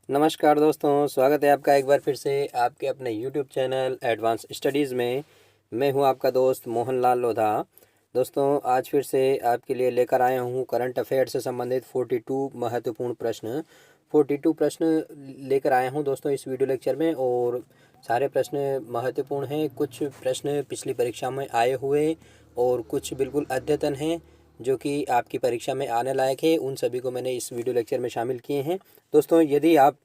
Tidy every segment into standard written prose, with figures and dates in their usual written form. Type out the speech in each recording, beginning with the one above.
नमस्कार दोस्तों, स्वागत है आपका एक बार फिर से आपके अपने यूट्यूब चैनल एडवांस स्टडीज़ में। मैं हूं आपका दोस्त मोहनलाल लोधा। दोस्तों, आज फिर से आपके लिए लेकर आया हूं करंट अफेयर से संबंधित 42 महत्वपूर्ण प्रश्न। 42 प्रश्न लेकर आया हूं दोस्तों इस वीडियो लेक्चर में, और सारे प्रश्न महत्वपूर्ण हैं। कुछ प्रश्न पिछली परीक्षा में आए हुए और कुछ बिल्कुल अद्यतन हैं जो कि आपकी परीक्षा में आने लायक है। उन सभी को मैंने इस वीडियो लेक्चर में शामिल किए हैं। दोस्तों, यदि आप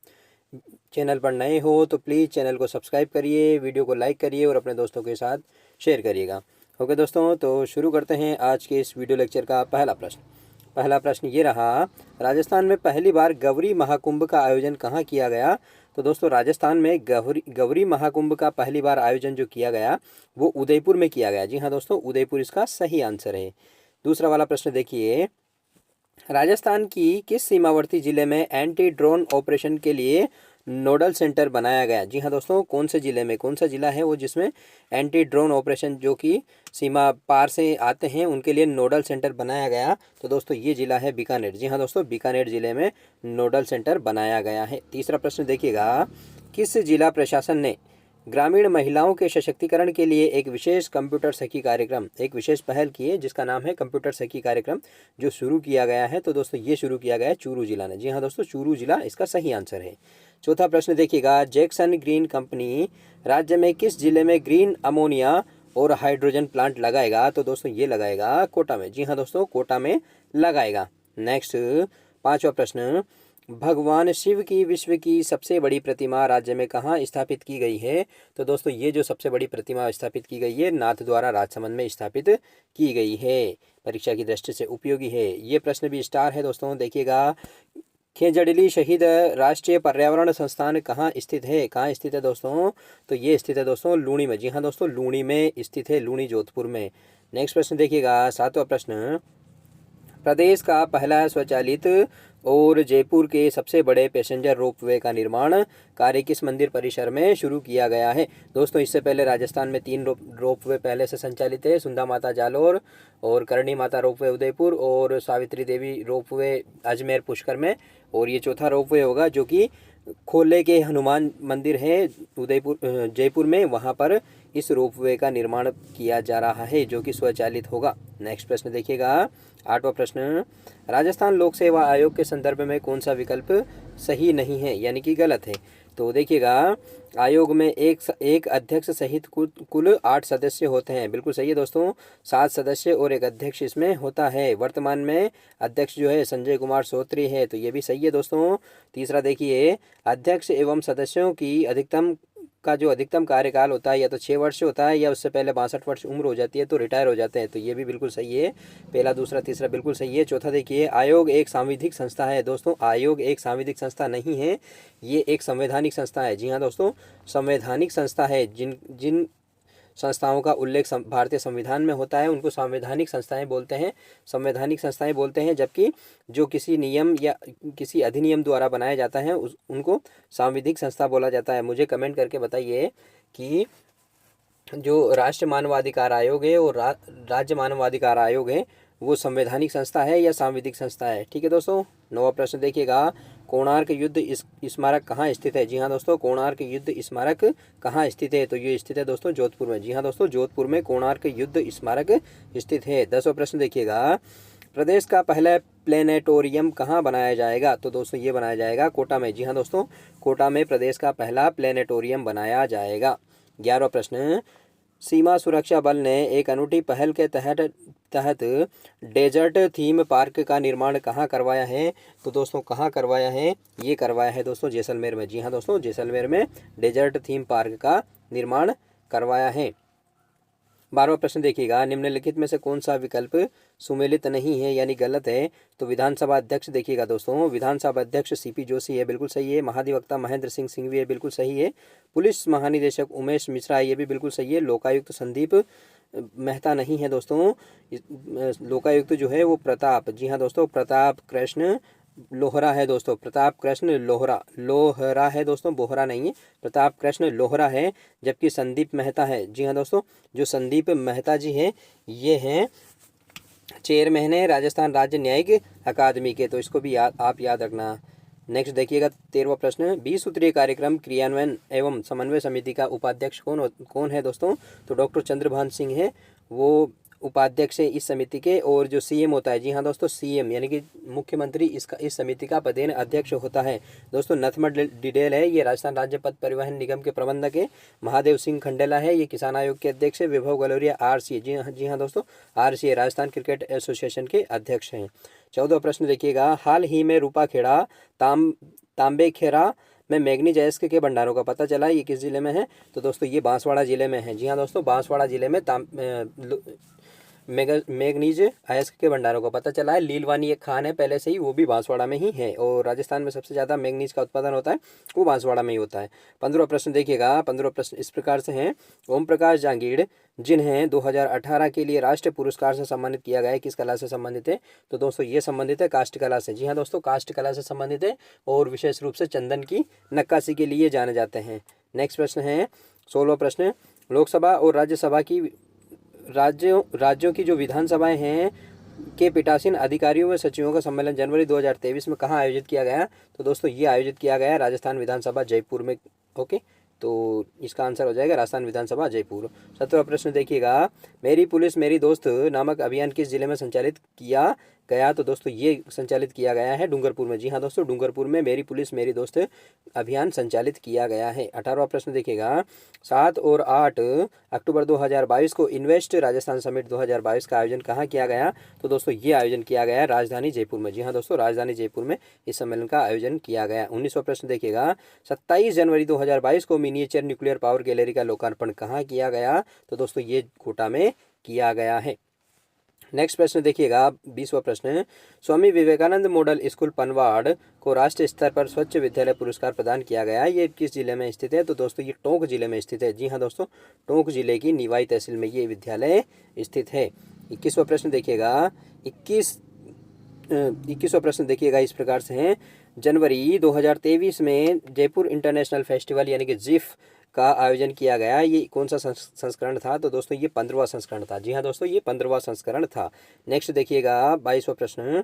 चैनल पर नए हो तो प्लीज़ चैनल को सब्सक्राइब करिए, वीडियो को लाइक करिए और अपने दोस्तों के साथ शेयर करिएगा। ओके दोस्तों, तो शुरू करते हैं आज के इस वीडियो लेक्चर का पहला प्रश्न। पहला प्रश्न ये रहा, राजस्थान में पहली बार गौरी महाकुंभ का आयोजन कहाँ किया गया? तो दोस्तों, राजस्थान में गौरी महाकुंभ का पहली बार आयोजन जो किया गया वो उदयपुर में किया गया। जी हाँ दोस्तों, उदयपुर इसका सही आंसर है। दूसरा वाला प्रश्न देखिए, राजस्थान की किस सीमावर्ती जिले में एंटी ड्रोन ऑपरेशन के लिए नोडल सेंटर बनाया गया? जी हाँ दोस्तों, कौन से जिले में, कौन सा जिला है वो जिसमें एंटी ड्रोन ऑपरेशन जो कि सीमा पार से आते हैं उनके लिए नोडल सेंटर बनाया गया? तो दोस्तों, ये जिला है बीकानेर। जी हाँ दोस्तों, बीकानेर जिले में नोडल सेंटर बनाया गया है। तीसरा प्रश्न देखिएगा, किस जिला प्रशासन ने ग्रामीण महिलाओं के सशक्तिकरण के लिए एक विशेष कंप्यूटर सखी कार्यक्रम, एक विशेष पहल की है जिसका नाम है कंप्यूटर सखी कार्यक्रम, जो शुरू किया गया है? तो दोस्तों, ये शुरू किया गया है चूरू जिला ने। जी हाँ दोस्तों, चूरू जिला इसका सही आंसर है। चौथा प्रश्न देखिएगा, जैक्सन ग्रीन कंपनी राज्य में किस जिले में ग्रीन अमोनिया और हाइड्रोजन प्लांट लगाएगा? तो दोस्तों, ये लगाएगा कोटा में। जी हाँ दोस्तों, कोटा में लगाएगा। नेक्स्ट, पांचवा प्रश्न, भगवान शिव की विश्व की सबसे बड़ी प्रतिमा राज्य में कहाँ स्थापित की गई है? तो दोस्तों, ये जो सबसे बड़ी प्रतिमा स्थापित की गई है नाथद्वारा राजसमंद में स्थापित की गई है। परीक्षा की दृष्टि से उपयोगी है। ये प्रश्न भी स्टार है दोस्तों, देखिएगा। खेजड़िली शहीद राष्ट्रीय पर्यावरण संस्थान कहाँ स्थित है? कहाँ स्थित है दोस्तों? तो ये स्थित है दोस्तों लूणी में। जी हाँ दोस्तों, लूणी में स्थित है, लूणी जोधपुर में। नेक्स्ट प्रश्न देखिएगा, सातवां प्रश्न, प्रदेश का पहला स्वचालित और जयपुर के सबसे बड़े पैसेंजर रोपवे का निर्माण कार्य किस मंदिर परिसर में शुरू किया गया है? दोस्तों, इससे पहले राजस्थान में 3 रोपवे पहले से संचालित है, सुंदा माता जालोर और करणी माता रोपवे उदयपुर और सावित्री देवी रोपवे अजमेर पुष्कर में। और ये चौथा रोपवे होगा जो कि खोले के हनुमान मंदिर है उदयपुर जयपुर में, वहाँ पर इस रोपवे का निर्माण किया जा रहा है जो कि स्वचालित होगा। नेक्स्ट प्रश्न देखिएगा, आठवां प्रश्न, राजस्थान लोक सेवा आयोग के संदर्भ में कौन सा विकल्प सही नहीं है यानी कि गलत है? तो देखिएगा, आयोग में एक अध्यक्ष सहित कुल 8 सदस्य होते हैं। बिल्कुल सही है दोस्तों, 7 सदस्य और एक अध्यक्ष इसमें होता है। वर्तमान में अध्यक्ष जो है संजय कुमार सोत्री है, तो ये भी सही है दोस्तों। तीसरा देखिए, अध्यक्ष एवं सदस्यों की अधिकतम कार्यकाल होता है या तो 6 वर्ष होता है या उससे पहले 62 वर्ष उम्र हो जाती है तो रिटायर हो जाते हैं। तो ये भी बिल्कुल सही है। पहला, दूसरा, तीसरा बिल्कुल सही है। चौथा देखिए, आयोग एक सांविधिक संस्था है। दोस्तों, आयोग एक सांविधिक संस्था नहीं है, ये एक संवैधानिक संस्था है। जी हाँ दोस्तों, संवैधानिक संस्था है। जिन जिन संस्थाओं का उल्लेख भारतीय संविधान में होता है उनको संवैधानिक संस्थाएं बोलते हैं, संवैधानिक संस्थाएं बोलते हैं। जबकि जो किसी नियम या किसी अधिनियम द्वारा बनाया जाता है उनको सांविधिक संस्था बोला जाता है। मुझे कमेंट करके बताइए कि जो राष्ट्रीय मानवाधिकार आयोग है और राज्य मानवाधिकार आयोग है वो संवैधानिक संस्था है या सांविधिक संस्था है? ठीक है दोस्तों। नौवां प्रश्न देखिएगा, कोणार्क युद्ध स्मारक कहाँ स्थित है? जी हाँ दोस्तों, कोणार्क युद्ध स्मारक कहाँ स्थित है? तो ये स्थित है दोस्तों जोधपुर में। जी हाँ दोस्तों, जोधपुर में कोणार्क युद्ध स्मारक स्थित है। 10वां प्रश्न देखिएगा, प्रदेश का पहला प्लेनेटोरियम कहाँ बनाया जाएगा? तो दोस्तों, ये बनाया जाएगा कोटा में। जी हाँ दोस्तों, कोटा में प्रदेश का पहला प्लेनेटोरियम बनाया जाएगा। 11वां प्रश्न, सीमा सुरक्षा बल ने एक अनूठी पहल के तहत डेजर्ट थीम पार्क का निर्माण कहाँ करवाया है? तो दोस्तों, कहाँ करवाया है? ये करवाया है दोस्तों जैसलमेर में। जी हाँ दोस्तों, जैसलमेर में डेजर्ट थीम पार्क का निर्माण करवाया है। 12वां प्रश्न देखिएगा, निम्नलिखित में से कौन सा विकल्प सुमेलित नहीं है यानी गलत है? तो विधानसभा अध्यक्ष देखिएगा दोस्तों, विधानसभा अध्यक्ष सीपी जोशी है, बिल्कुल सही है। महाधिवक्ता महेंद्र सिंह सिंघवी है, बिल्कुल सही है। पुलिस महानिदेशक उमेश मिश्रा है, ये भी बिल्कुल सही है। लोकायुक्त संदीप मेहता नहीं है दोस्तों। लोकायुक्त जो है वो प्रताप, जी हाँ दोस्तों, प्रताप कृष्ण लोहरा है दोस्तों, प्रताप कृष्ण लोहरा है दोस्तों, बोहरा नहीं है, प्रताप कृष्ण लोहरा है। जबकि संदीप मेहता है, जी हाँ दोस्तों, जो संदीप मेहता जी हैं ये हैं चेयरमैन है राजस्थान राज्य न्यायिक अकादमी के। तो इसको भी आप याद रखना। नेक्स्ट देखिएगा 13वां प्रश्न, 20 सूत्रीय कार्यक्रम क्रियान्वयन एवं समन्वय समिति का उपाध्यक्ष कौन है दोस्तों? तो डॉक्टर चंद्रभान सिंह है, वो उपाध्यक्ष है इस समिति के। और जो सीएम होता है, जी हाँ दोस्तों, सीएम यानी कि मुख्यमंत्री इस समिति का पदेन अध्यक्ष होता है। दोस्तों नथमल डिडेल है, ये राजस्थान राज्य पथ परिवहन निगम के प्रबंधक है। महादेव सिंह खंडेला है, ये किसान आयोग के अध्यक्ष है। विभव गलोरिया आरसी, जी हाँ दोस्तों, आरसी राजस्थान क्रिकेट एसोसिएशन के अध्यक्ष हैं। 14वां प्रश्न देखिएगा, हाल ही में रूपाखेड़ा तांबेखेरा में मैग्नीज अयस्क के भंडारों का पता चला, ये किस जिले में है? तो दोस्तों ये बांसवाड़ा जिले में है। जी हाँ दोस्तों, बांसवाड़ा जिले में मैग्नीज अयस्क के भंडारों का पता चला है। लीलवानी एक खान है पहले से ही, वो भी बांसवाड़ा में ही है। और राजस्थान में सबसे ज़्यादा मैग्नीज का उत्पादन होता है वो बांसवाड़ा में ही होता है। 15वां प्रश्न देखिएगा, 15वां प्रश्न इस प्रकार से हैं, ओम प्रकाश जहांगीर जिन्हें 2018 के लिए राष्ट्रीय पुरस्कार से सम्मानित किया गया है, किस कला से संबंधित है? तो दोस्तों ये संबंधित है काष्ठ कला से। जी हाँ दोस्तों, काष्ठ कला से संबंधित है और विशेष रूप से चंदन की नक्काशी के लिए जाने जाते हैं। नेक्स्ट प्रश्न है 16वां प्रश्न, लोकसभा और राज्यसभा की राज्यों की जो विधानसभाएं हैं के पीठासीन अधिकारियों व सचिवों का सम्मेलन जनवरी 2023 में कहाँ आयोजित किया गया? तो दोस्तों ये आयोजित किया गया राजस्थान विधानसभा जयपुर में। ओके, तो इसका आंसर हो जाएगा राजस्थान विधानसभा जयपुर। 17वां प्रश्न देखिएगा, मेरी पुलिस मेरी दोस्त नामक अभियान किस जिले में संचालित किया गया? तो दोस्तों ये संचालित किया गया है डूंगरपुर में। जी हाँ दोस्तों, डूंगरपुर में मेरी पुलिस मेरी दोस्त अभियान संचालित किया गया है। 18वां प्रश्न देखिएगा, 7 और 8 अक्टूबर 2022 को इन्वेस्ट राजस्थान समिट 2022 का आयोजन कहाँ किया गया? तो दोस्तों ये आयोजन किया गया राजधानी जयपुर में। जी हाँ दोस्तों, राजधानी जयपुर में इस सम्मेलन का आयोजन किया गया। 19वां प्रश्न देखिएगा, 27 जनवरी 2022 को मिनिएचर न्यूक्लियर पावर गैलरी का लोकार्पण कहाँ किया गया? तो दोस्तों ये कोटा में किया गया है। नेक्स्ट प्रश्न देखिएगा, 20वां प्रश्न, स्वामी विवेकानंद मॉडल स्कूल पनवाड़ को राष्ट्रीय स्तर पर स्वच्छ विद्यालय पुरस्कार प्रदान किया गया, ये किस जिले में स्थित है? तो दोस्तों ये टोंक जिले में स्थित है। जी हाँ दोस्तों, टोंक जिले की निवाई तहसील में ये विद्यालय स्थित है। 21वां प्रश्न देखिएगा, 21वां प्रश्न देखिएगा इस प्रकार से है, जनवरी 2023 में जयपुर इंटरनेशनल फेस्टिवल यानी कि जिफ का आयोजन किया गया, ये कौन सा संस्करण था? तो दोस्तों ये 15वां संस्करण था। जी हाँ दोस्तों, ये 15वां संस्करण था। नेक्स्ट देखिएगा 22वां प्रश्न,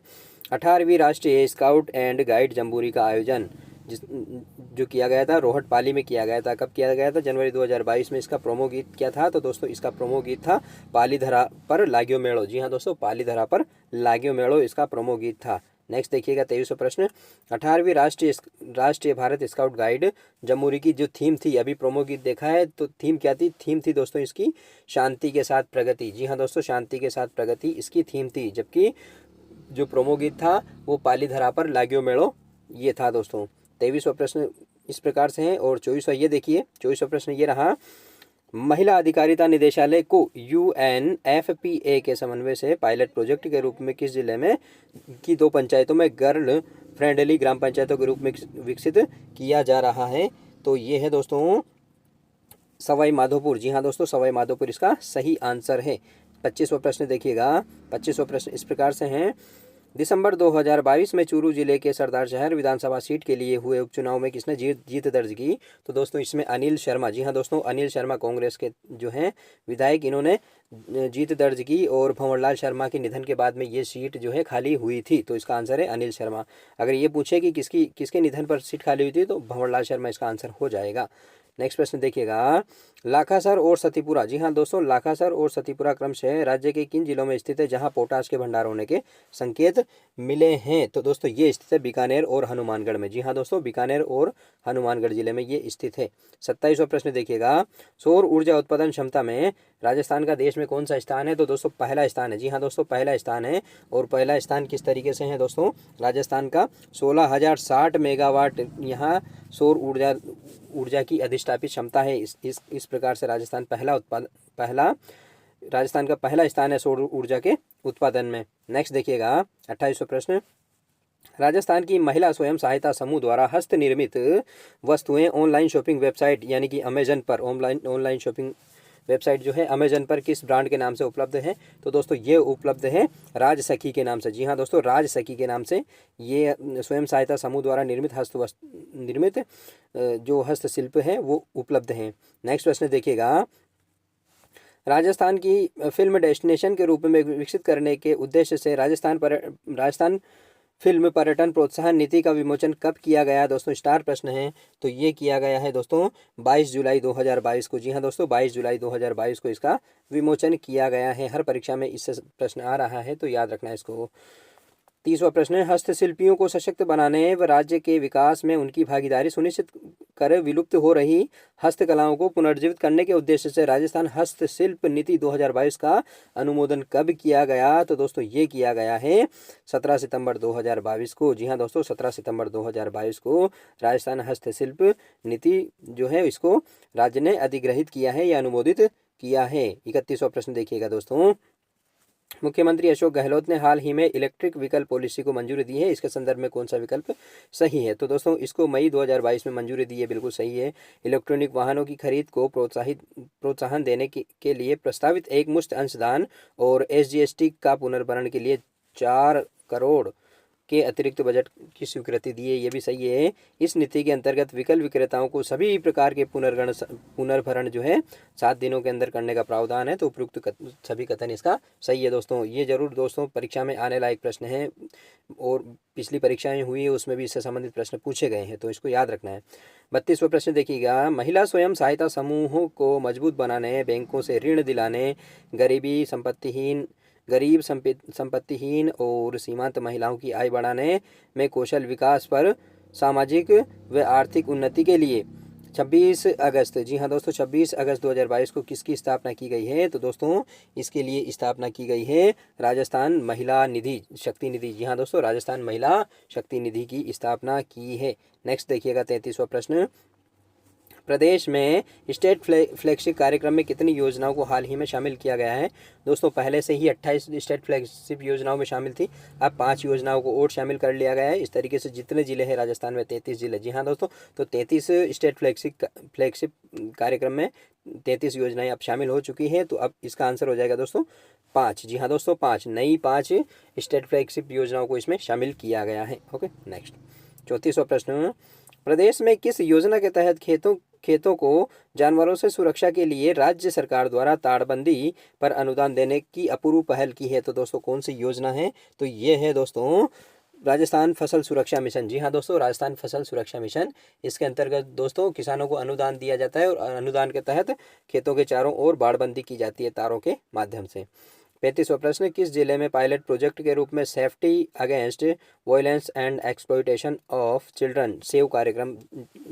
18वीं राष्ट्रीय स्काउट एंड गाइड जम्बूरी का आयोजन जो किया गया था रोहट पाली में किया गया था। कब किया गया था? जनवरी 2022 में। इसका प्रोमो गीत क्या था? तो दोस्तों इसका प्रोमो गीत था पाली धरा पर लाग्यो मेड़ो। जी हाँ दोस्तों, पाली धरा पर लाग्यो मेड़ो इसका प्रोमो गीत था। नेक्स्ट देखिएगा 23वां प्रश्न, 18वीं राष्ट्रीय भारत स्काउट गाइड जम्बूरी की जो थीम थी, अभी प्रोमो गीत देखा है तो थीम क्या थी? थीम थी दोस्तों इसकी शांति के साथ प्रगति। जी हाँ दोस्तों, शांति के साथ प्रगति इसकी थीम थी, जबकि जो प्रोमो गीत था वो पाली धरा पर लाग्यो मेड़ो ये था दोस्तों। 23वां प्रश्न इस प्रकार से है। और 24वां ये देखिए, 24वां प्रश्न ये रहा, महिला अधिकारिता निदेशालय को UNFPA के समन्वय से पायलट प्रोजेक्ट के रूप में किस जिले में की 2 पंचायतों में गर्ल फ्रेंडली ग्राम पंचायतों के रूप में विकसित किया जा रहा है? तो ये है दोस्तों सवाई माधोपुर। जी हाँ दोस्तों, सवाई माधोपुर इसका सही आंसर है। 25वां प्रश्न देखिएगा, 25वां प्रश्न इस प्रकार से हैं, दिसंबर 2022 में चूरू जिले के सरदार शहर विधानसभा सीट के लिए हुए उपचुनाव में किसने जीत दर्ज की? तो दोस्तों इसमें अनिल शर्मा। जी हाँ दोस्तों, अनिल शर्मा कांग्रेस के जो हैं विधायक, इन्होंने जीत दर्ज की। और भंवरलाल शर्मा के निधन के बाद में ये सीट जो है खाली हुई थी, तो इसका आंसर है अनिल शर्मा। अगर ये पूछे कि किसके निधन पर सीट खाली हुई थी तो भंवरलाल शर्मा इसका आंसर हो जाएगा। नेक्स्ट प्रश्न देखिएगा, लाखासर और सतीपुरा। जी हाँ दोस्तों, लाखासर और सतीपुरा क्रमशः राज्य के किन जिलों में स्थित है जहां पोटाश के भंडार होने के संकेत मिले हैं? तो दोस्तों ये स्थित है बीकानेर और हनुमानगढ़ में। जी हाँ दोस्तों, बीकानेर और हनुमानगढ़ जिले में ये स्थित है। 27वां प्रश्न देखिएगा, सौर ऊर्जा उत्पादन क्षमता में राजस्थान का देश में कौन सा स्थान है? तो दोस्तों पहला स्थान है। जी हाँ दोस्तों, पहला स्थान है। और पहला स्थान किस तरीके से है दोस्तों? राजस्थान का 16,060 मेगावाट यहाँ सौर ऊर्जा की अधिष्ठापित क्षमता है। इस प्रकार से राजस्थान राजस्थान का पहला स्थान है सौर ऊर्जा के उत्पादन में। नेक्स्ट देखिएगा 28वां प्रश्न, राजस्थान की महिला स्वयं सहायता समूह द्वारा हस्त निर्मित वस्तुएं ऑनलाइन शॉपिंग वेबसाइट यानी कि अमेजन पर ऑनलाइन शॉपिंग वेबसाइट जो है अमेजन पर किस ब्रांड के नाम से उपलब्ध है? तो दोस्तों ये उपलब्ध है राज सखी के नाम से। जी हाँ दोस्तों, राज सखी के नाम से ये स्वयं सहायता समूह द्वारा निर्मित जो हस्तशिल्प है वो उपलब्ध है। नेक्स्ट प्रश्न देखिएगा, राजस्थान की फिल्म डेस्टिनेशन के रूप में विकसित करने के उद्देश्य से राजस्थान फिल्म पर्यटन प्रोत्साहन नीति का विमोचन कब किया गया दोस्तों, स्टार प्रश्न है। तो ये किया गया है दोस्तों 22 जुलाई 2022 को। जी हाँ दोस्तों, 22 जुलाई 2022 को इसका विमोचन किया गया है। हर परीक्षा में इससे प्रश्न आ रहा है, तो याद रखना इसको। 30वां प्रश्न है, हस्तशिल्पियों को सशक्त बनाने व राज्य के विकास में उनकी भागीदारी सुनिश्चित कर विलुप्त हो रही हस्तकलाओं को पुनर्जीवित करने के उद्देश्य से राजस्थान हस्तशिल्प नीति 2022 का अनुमोदन कब किया गया। तो दोस्तों ये किया गया है 17 सितंबर 2022 को। जी हाँ दोस्तों, 17 सितंबर 2022 को राजस्थान हस्तशिल्प नीति जो है इसको राज्य ने अधिग्रहित किया है या अनुमोदित किया है। 31वां प्रश्न देखिएगा दोस्तों, मुख्यमंत्री अशोक गहलोत ने हाल ही में इलेक्ट्रिक व्हीकल पॉलिसी को मंजूरी दी है, इसके संदर्भ में कौन सा विकल्प सही है। तो दोस्तों इसको मई 2022 में मंजूरी दी है, बिल्कुल सही है। इलेक्ट्रॉनिक वाहनों की खरीद को प्रोत्साहन देने के लिए प्रस्तावित एक मुश्त अंशदान और SGST का पुनर्भरण के लिए 4 करोड़ के अतिरिक्त बजट की स्वीकृति दी है, ये भी सही है। इस नीति के अंतर्गत व्हीकल विक्रेताओं को सभी प्रकार के पुनर्भरण जो है 7 दिनों के अंदर करने का प्रावधान है। तो उपयुक्त सभी कथन इसका सही है दोस्तों। ये जरूर दोस्तों परीक्षा में आने लायक प्रश्न है और पिछली परीक्षाएं हुई है उसमें भी इससे संबंधित प्रश्न पूछे गए हैं, तो इसको याद रखना है। 32वां प्रश्न देखिएगा, महिला स्वयं सहायता समूहों को मजबूत बनाने, बैंकों से ऋण दिलाने, गरीब संपत्तिहीन और सीमांत महिलाओं की आय बढ़ाने में कौशल विकास पर सामाजिक व आर्थिक उन्नति के लिए 26 अगस्त, जी हाँ दोस्तों 26 अगस्त 2022 को किसकी स्थापना की गई है। तो दोस्तों इसके लिए स्थापना की गई है राजस्थान महिला निधि शक्ति निधि। जी हाँ दोस्तों, राजस्थान महिला शक्ति निधि की स्थापना की है। नेक्स्ट देखिएगा 33वां प्रश्न, प्रदेश में स्टेट फ्लैगशिप कार्यक्रम में कितनी योजनाओं को हाल ही में शामिल किया गया है। दोस्तों पहले से ही 28 स्टेट फ्लैगशिप योजनाओं में शामिल थी, अब 5 योजनाओं को और शामिल कर लिया गया है। इस तरीके से जितने जिले हैं राजस्थान में 33 जिले। जी हाँ दोस्तों, तो 33 स्टेट फ्लैगशिप कार्यक्रम में 33 योजनाएं अब शामिल हो चुकी हैं। तो अब इसका आंसर हो जाएगा दोस्तों 5। जी हाँ दोस्तों 5 नई 5 स्टेट फ्लैगशिप योजनाओं को इसमें शामिल किया गया है। ओके नेक्स्ट 34वां प्रश्न, प्रदेश में किस योजना के तहत खेतों को जानवरों से सुरक्षा के लिए राज्य सरकार द्वारा ताड़बंदी पर अनुदान देने की अपूर्व पहल की है। तो दोस्तों कौन सी योजना है। तो ये है दोस्तों राजस्थान फसल सुरक्षा मिशन। जी हाँ दोस्तों, राजस्थान फसल सुरक्षा मिशन। इसके अंतर्गत दोस्तों किसानों को अनुदान दिया जाता है और अनुदान के तहत खेतों के चारों ओर बाड़बंदी की जाती है तारों के माध्यम से। 35वां प्रश्न, किस जिले में पायलट प्रोजेक्ट के रूप में safety against violence and exploitation of children save कार्यक्रम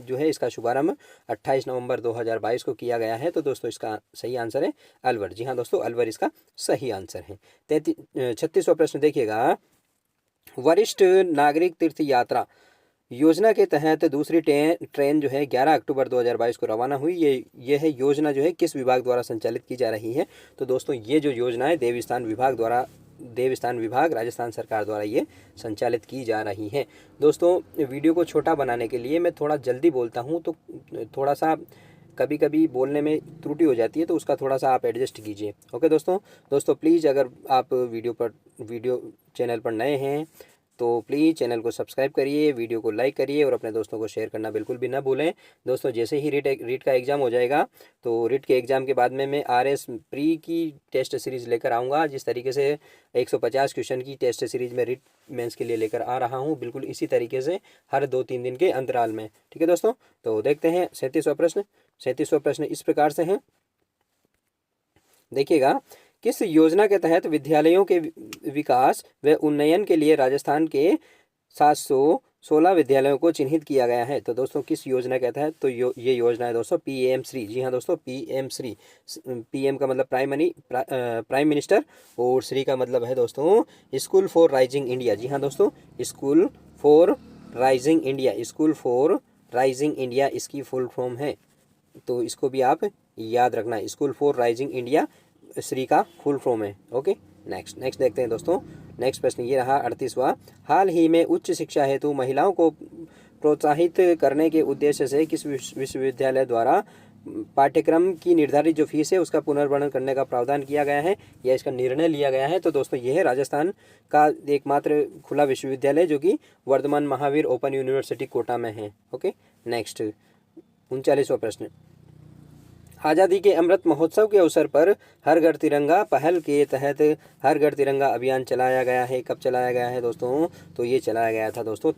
जो है इसका शुभारंभ 28 नवंबर 2022 को किया गया है। तो दोस्तों इसका सही आंसर है अलवर। जी हाँ दोस्तों, अलवर इसका सही आंसर है। 36वां प्रश्न देखिएगा, वरिष्ठ नागरिक तीर्थ यात्रा योजना के तहत दूसरी ट्रेन जो है 11 अक्टूबर 2022 को रवाना हुई। ये है योजना जो है किस विभाग द्वारा संचालित की जा रही है। तो दोस्तों ये जो योजना है देवस्थान विभाग राजस्थान सरकार द्वारा ये संचालित की जा रही है। दोस्तों वीडियो को छोटा बनाने के लिए मैं थोड़ा जल्दी बोलता हूँ, तो थोड़ा सा कभी कभी बोलने में त्रुटि हो जाती है, तो उसका थोड़ा सा आप एडजस्ट कीजिए। ओके दोस्तों प्लीज़ अगर आप वीडियो चैनल पर नए हैं तो प्लीज़ चैनल को सब्सक्राइब करिए, वीडियो को लाइक करिए और अपने दोस्तों को शेयर करना बिल्कुल भी ना भूलें। दोस्तों जैसे ही रीट का एग्ज़ाम हो जाएगा तो रीट के एग्ज़ाम के बाद में मैं RS प्री की टेस्ट सीरीज़ लेकर आऊँगा। जिस तरीके से 150 क्वेश्चन की टेस्ट सीरीज़ में रीट मेंस के लिए लेकर आ रहा हूँ, बिल्कुल इसी तरीके से हर 2-3 दिन के अंतराल में। ठीक है दोस्तों, तो देखते हैं 37वां प्रश्न इस प्रकार से है, देखिएगा, किस योजना के तहत विद्यालयों के विकास व उन्नयन के लिए राजस्थान के 716 विद्यालयों को चिन्हित किया गया है। तो दोस्तों किस योजना के तहत। तो ये योजना है दोस्तों PM श्री। जी हाँ दोस्तों PM श्री। PM का मतलब प्राइम मिनिस्टर और श्री का मतलब है दोस्तों स्कूल फॉर राइजिंग इंडिया। जी हाँ दोस्तों, स्कूल फॉर राइजिंग इंडिया इसकी फुल फॉर्म है, तो इसको भी आप याद रखना। School for rising India Shri का फुल फॉर्म है। ओके नेक्स्ट देखते हैं दोस्तों। नेक्स्ट प्रश्न ये रहा 38वां, हाल ही में उच्च शिक्षा हेतु महिलाओं को प्रोत्साहित करने के उद्देश्य से किस विश्वविद्यालय द्वारा पाठ्यक्रम की निर्धारित जो फीस है उसका पुनर्वर्णन करने का प्रावधान किया गया है या इसका निर्णय लिया गया है। तो दोस्तों यह है राजस्थान का एकमात्र खुला विश्वविद्यालय जो कि वर्धमान महावीर ओपन यूनिवर्सिटी कोटा में है। ओके नेक्स्ट 39वां प्रश्न, आज़ादी के अमृत महोत्सव के अवसर पर हर घर तिरंगा पहल के तहत हर घर तिरंगा अभियान चलाया गया है। कब चलाया गया है दोस्तों? तो ये चलाया गया था दोस्तों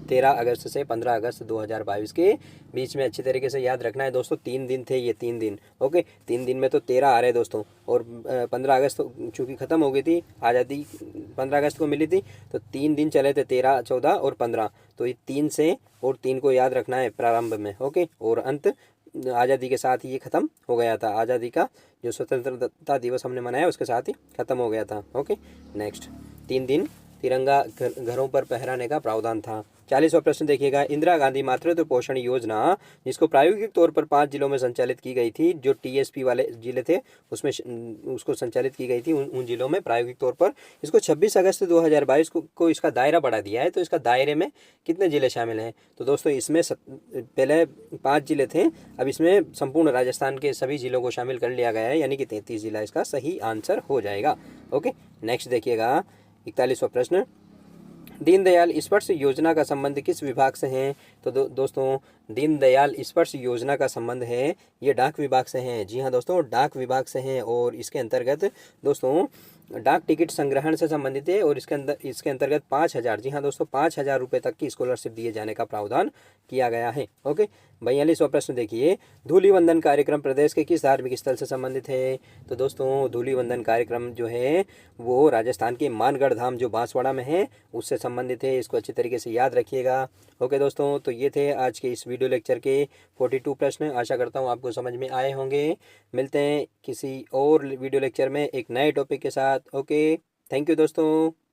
13 अगस्त से 15 अगस्त 2022 के बीच में। अच्छी तरीके से याद रखना है दोस्तों, 3 दिन थे ये, 3 दिन। ओके, 3 दिन में तो 13 आ रहे दोस्तों, और 15 अगस्त चूँकि ख़त्म हो गई थी, आज़ादी 15 अगस्त को मिली थी, तो 3 दिन चले थे, 13, 14 और 15। तो ये 3 से और 3 को याद रखना है प्रारंभ में। ओके, और अंत आज़ादी के साथ ही ये ख़त्म हो गया था। आज़ादी का जो स्वतंत्रता दिवस हमने मनाया उसके साथ ही ख़त्म हो गया था। ओके, नेक्स्ट, 3 दिन तिरंगा घरों पर फहराने का प्रावधान था। 40वां प्रश्न देखिएगा, इंदिरा गांधी मातृत्व पोषण योजना जिसको प्रायोगिक तौर पर 5 जिलों में संचालित की गई थी, जो टीएसपी वाले जिले थे उसमें उसको संचालित की गई थी, उन जिलों में प्रायोगिक तौर पर। इसको 26 अगस्त 2022 को इसका दायरा बढ़ा दिया है। तो इसका दायरे में कितने ज़िले शामिल हैं? तो दोस्तों इसमें पहले 5 जिले थे, अब इसमें संपूर्ण राजस्थान के सभी जिलों को शामिल कर लिया गया है, यानी कि 33 जिला इसका सही आंसर हो जाएगा। ओके, नेक्स्ट देखिएगा, 41वां प्रश्न, दीनदयाल स्पर्श योजना का संबंध किस विभाग से है? तो दोस्तों दीनदयाल स्पर्श योजना का संबंध है ये डाक विभाग से है। जी हाँ दोस्तों, डाक विभाग से हैं, और इसके अंतर्गत दोस्तों डाक टिकट संग्रहण से संबंधित है, और इसके अंतर्गत 5,000, जी हाँ दोस्तों, 5,000 रुपये तक की स्कॉलरशिप दिए जाने का प्रावधान किया गया है। ओके, 42वां प्रश्न देखिए, धूलिवंदन कार्यक्रम प्रदेश के किस धार्मिक स्थल से संबंधित है? तो दोस्तों धूलिवंदन कार्यक्रम जो है वो राजस्थान के मानगढ़ धाम जो बांसवाड़ा में है उससे संबंधित है। इसको अच्छी तरीके से याद रखिएगा। ओके दोस्तों, तो ये थे आज के इस वीडियो लेक्चर के 42 प्रश्न। आशा करता हूँ आपको समझ में आए होंगे। मिलते हैं किसी और वीडियो लेक्चर में एक नए टॉपिक के साथ। ओके, थैंक यू दोस्तों।